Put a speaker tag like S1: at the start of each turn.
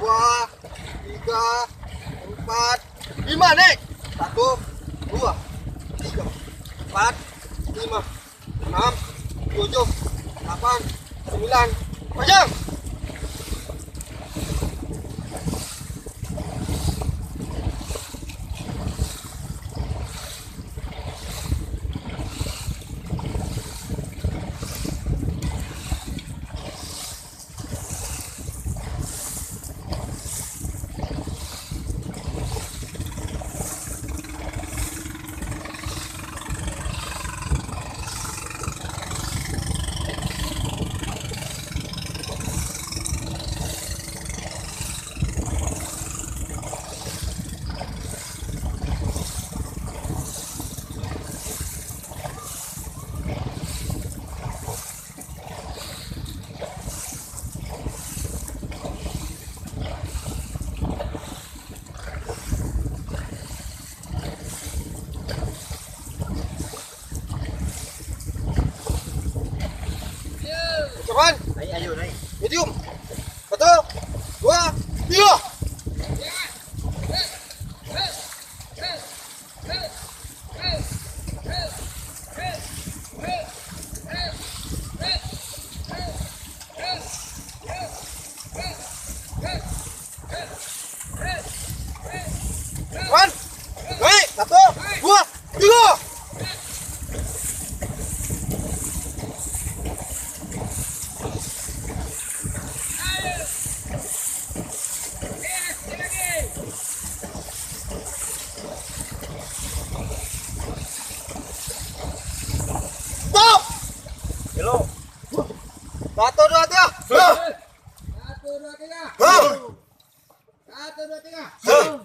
S1: 2, 3, 4, 5 nih. 1, 2, 3, 4, 5, 6, 7, 8, 9. Pajang. Kapan?
S2: Ayo naik.
S1: Medium. 1, 2, 3. Kapan? Naik. 1, 2, 3. Stop.
S2: Hello.
S1: 1, 2, 3.
S2: 1, 2, 3. 1, 2, 3.